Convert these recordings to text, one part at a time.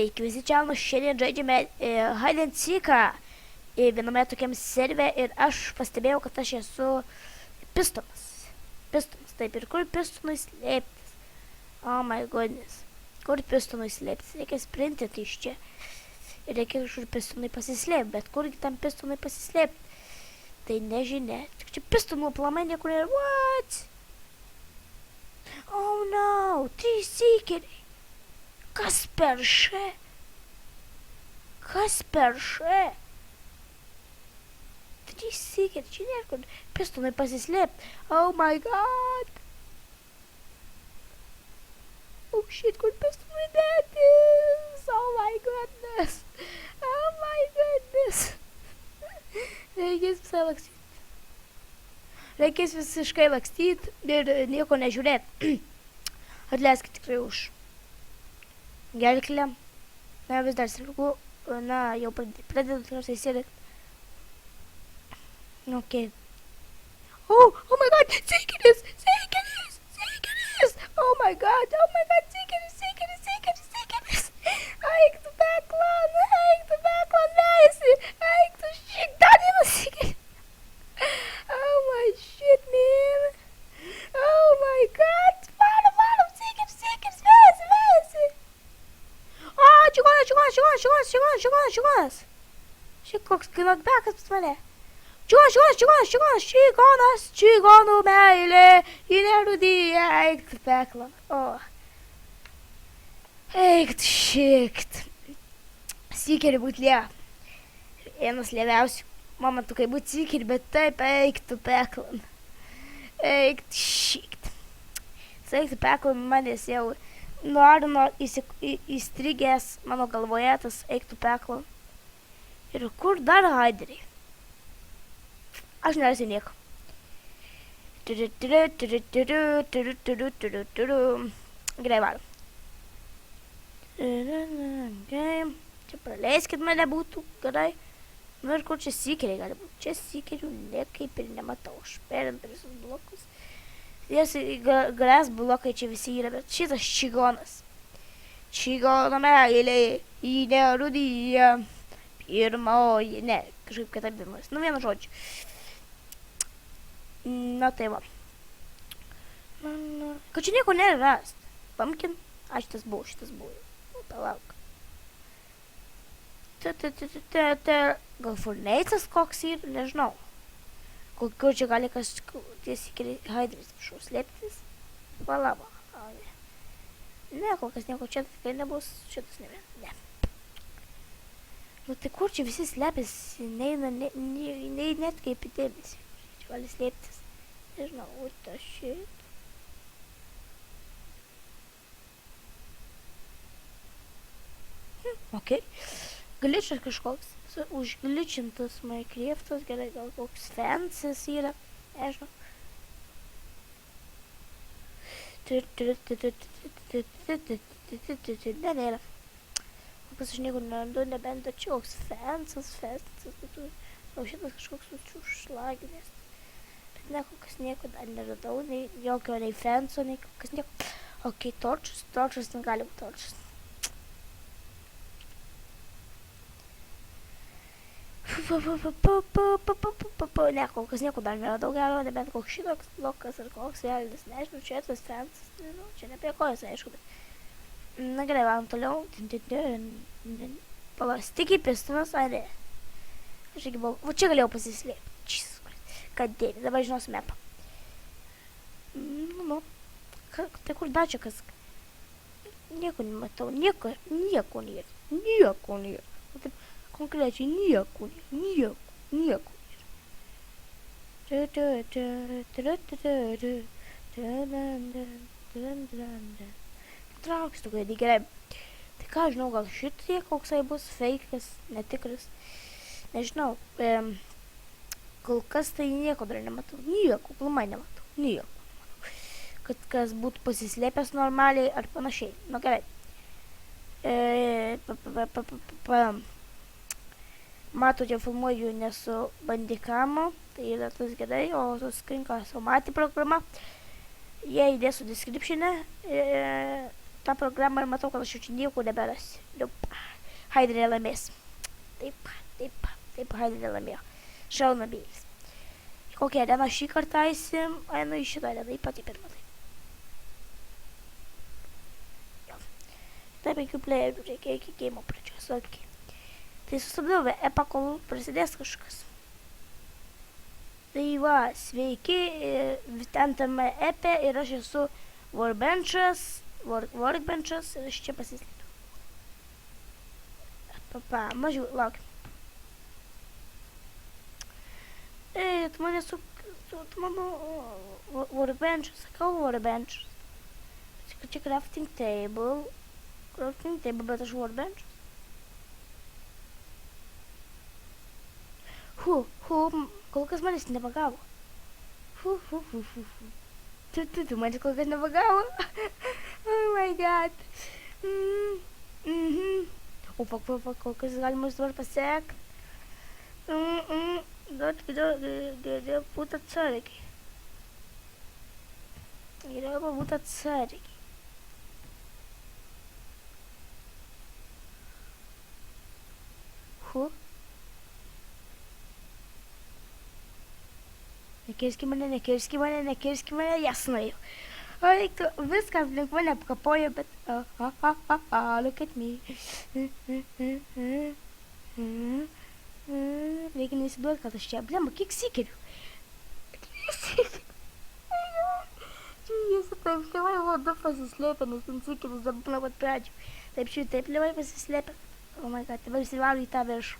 Sveiki, visi čia, šiandien žaidžiame Hide and Seeką viename tokiam serve ir aš pastebėjau, kad aš esu pistonas. Taip, ir kur pistonui slėptis? Oh my goodness. Kur pistonui slėptis? Reikia sprintinti iš čia. Ir reikia kažkur pistonui pasislėpti, bet kurgi tam pistonui pasislėpti? Tai nežinia. Tik čia pistonų aplamai niekur yra. What? Oh no, 3 sykeriai. Kas per še? Kas per še? 3 sykeriai, čia nėra kur pistonai pasislėpti. Oh my god. Oh shit, kur pistonai dėtis? Oh my goodness. Oh my goodness. Reikės visai lakstyti. Reikės visiškai lakstyti ir nieko nežiūrėti. Atleiskit tikrai už gerklę. Na, vis dar sirgu. Na, jau pradedu tikriausiai sirgti. Ok. Oh my god, sėkeris! Oh my god, sėkeris! Eik tu beklan, veisi! Eik tu šik, dar vienas sėkeris! Oh my shit, man! Oh my god, varom, sėkeris, veisi! O, čigonas! Šik koks knockbackas pas mane. Čigonų meilė, ji nerūdyja, eik tu peklą. O, eik tu šikt. Sykeri būt lie. Vienas lieviausių momentų, kai būt sykeri, bet taip, eik tu peklą. Eik tu šikt. Eik tu peklą, manęs jau nori įstrigęs mano galvoje, tas eik tu peklą. Ir kur dar haideriai? Aš nerasiu nieko. Gerai, varom. Čia praleiskit mane būtų, gerai. Nu ir kur čia sykeriai gali būti? Čia sykerių niekaip ir nematau. Aš perint per visus blokus. Gras blokai čia visi yra, bet šitas čigonas. Čigono meilė, ji nerūdyja. Pirmoji, ne, kažkaip kitaip dainuojas. Nu, vienu žodžiu. Na tai va. Kad čia nieko nėra rast. Pumpkin? Šitas buvo. Nu, palauk. Gal furneicas koks yra, nežinau. Kur čia gali tiesiai haideris slėptis? Palaba. Ne, kol kas nieko čia tikrai nebus. Šitas ne. Nu tai kur čia visi slepiasi? Neina net kaip į dėmesį. Čia gali slėptis. Nežinau, what the shit. Ok. Glitchas kažkoks. Užgličintas Minecraftas. Gerai, gal koks fansis yra. Nežinau. Ne, nėra. Kas aš niekur nerandu, nebent čia koks fansas. O šitas kažkoks užšlaginės. Bet ne, kokias nieko dar neradau, nei jokio, nei fanso, nei kokias nieko. Ok, torčas, ten gali būti torčas. Ne, kokias nieko dar neradau gero, nebent koks šitoks blokas ar koks vėlinis, nežinau, čia tas fansas, nežinau, čia ne apie kojas, aišku, bet. Na gerai, varom toliau. Pala, stikiai pistonas, ar ne? Aš irgi buvau, va čia galėjau pasislėpti. Kad dėlį, dabar žinosiu mapą. Nu, tai kur dar čia kas? Nieko nematau, nieko nėra. Taip, konkrečiai nieko nėra. Trauks tu gaidį, gerai. Tai ką, žinau, gal šitie koksai bus feikas, netikras. Nežinau, kol kas tai nieko dar nematau. Nieko, plumai nematau. Kad kas būtų pasislėpęs normaliai ar panašiai. Nu, gerai. Matote, filmuoju ne su bandikamu. Tai yra tas gerai, o su skrinka Somati programa. Jie įdėsiu description'e. tą programą ir matau, kad aš jau čia nieko neberasiu. Haidrė laimės. Taip, Haidrė laimėjo. Šauna bėlis. Kokią areną šį kartą eisim? Einu į šitą areną, ypač į pirmą. Tai 5 playerių reikia iki game pradžios. Okay. Tai sustabdau epą, kol prasidės kažkas. Tai va, sveiki, ten tame epe ir aš esu workbenchas ir aš čia pasislėpiu. Mažiau, laukiam. Tu mane tu mano workbenchas, sakau workbenchas. Čia crafting table, bet aš workbenchas. Kol kas manęs nepagavo. Tu manęs kol kas nepagavo. Oh my god. O, kol kas galima dabar pasiekt. Geriau būt atsargiai. Nekirski mane, jas nuėjau. O reiktų, viskas link mane apkapojo, bet... Look at me. Reikia neįsiduoti, kad aš čia... Blemba, kiek sikeriu? Jis taip lėvai vada pasislėpė, nes ten sikerius dabar nuo pat pradžių. Taip lėvai pasislėpė. Oh my god, dabar įsivaro į tą viršų.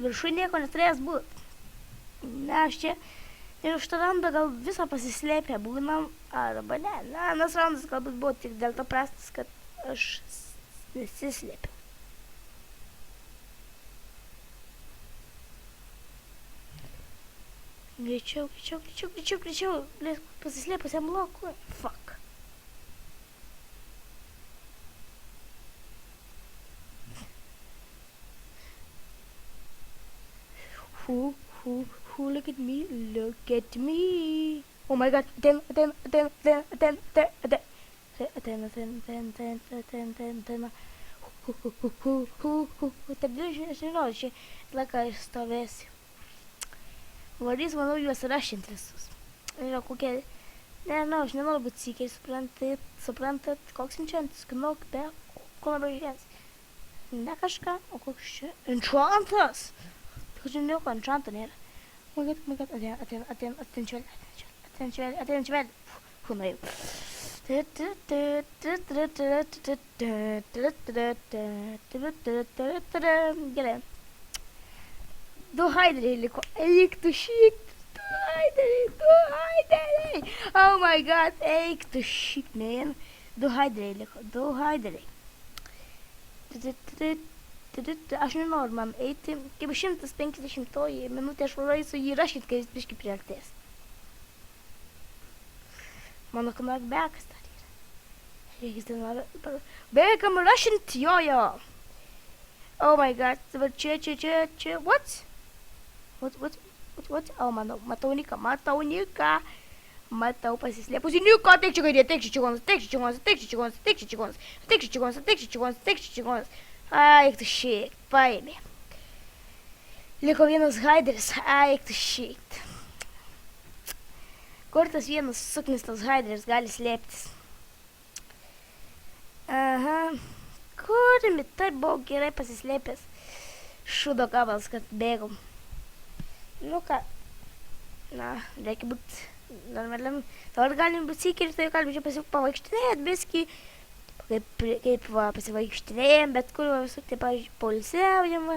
Viršų nieko neturės būt. Ne, aš čia ir už tą randą gal visą pasislėpę būnam, arba ne. Nes randas galbūt buvo tik dėl to prastas, kad aš nesislėpiau. Greičiau. Pasislėpusiam blokui. Fuck. Look at me. Oh my god, then. Aš laiką išstovėsiu. Varys, manau, juos rašint visus. Yra kokie... Nežinau, aš nenoriu būti sykiai, suprantat, koks enchantas, knok, be, ko labai žiūrės. Ne kažką, o koks čia? Enchantas! Tik žinau, ko enchantą nėra. Oh my god, atein švelį. Nuėjau. Gerai. 2 haideriai liko. Eik tu šik. 2 haideriai. Oh my god, eik tu šik, man. 2 haideriai liko. 2 haideriai. Aš nenoriu man eiti. Kaip 150 minutė aš vareisiu jį rašyt, kai jis biški priartės. Mano knockbackas dar yra. Reikės ten noriu... Beikam rašyt, jo. Oh my god, dabar čia. What? Oh, matau Niką. Matau pasislėpusi Niką. Teik čigonas. Eik tu šiek, paėmė. Liko vienas haideris, eik tu šiek. Kur tas vienas suknistas haideris gali slėptis? Aha. Kurimi, taip buvo gerai pasislėpęs. Šūdo gabalas, kad bėgom. Nu ką. Na, reikia būti normaliam. Dabar galim būti sykerius, tai galim čia pavaikštinėt, biskį. Kaip va, pasivaikštinėjom, bet kur va visur, tai pavyzdžiui, poilsiaujam va.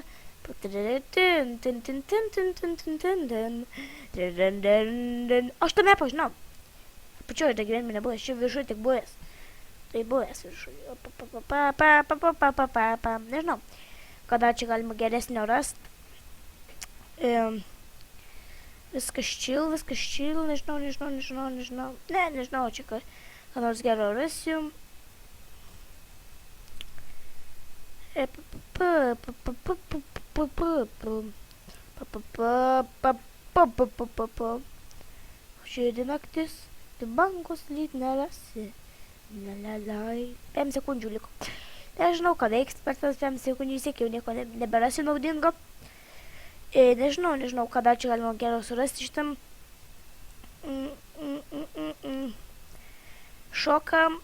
Aš to mepą žinau. Pačioj tą gyvenimą nebuvęs, čia viršui tik buvęs. Tai buvęs viršui. Nežinau, kada čia galima geresnio rast. Viskas chill, nežinau. Ne, nežinau, čia ką nors gero rasiu. Žiūri naktis, tai bangos lyg nerasi. Laliai. 5 sekundžių liko. Nežinau, ką veiks per tas 5 sekundžių, vis tiek jau nieko neberasi naudingo. Nežinau, ką dar čia galima gero surasti šitam. Šokam.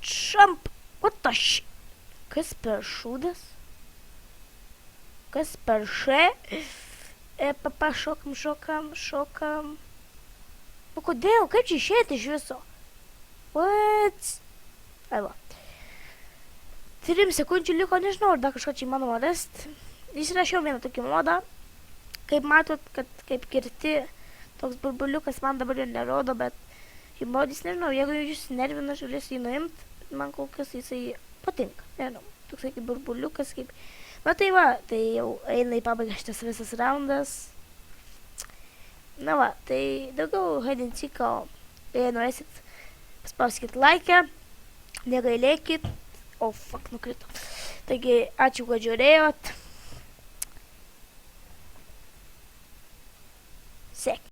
Čamp. What the shit? Kas per šūdas? Kas per še? Šokam. Nu kodėl? Kaip čia išėti iš viso? What? Ai va. 3 sekundžių liko, nežinau, ar dar kažką čia įmanoma rasti. Įsirašiau vieną tokį modą. Kaip matot, kad kaip kirti toks burbuliukas man dabar jau nerodo, bet šį modis, nežinau, jeigu jūs nervina, aš galėsiu jį nuimti. Man kol kas jisai patinka, nežinau, toksai kaip burbuliukas, kaip... Na tai va, tai jau eina į pabaigą šitas visas raundas. Na va, tai daugiau hide and seek, jei norėsit, paspauskit laikę, negailėkit. O, fuck, nukrito. Taigi, ačiū, kad žiūrėjot. Sek.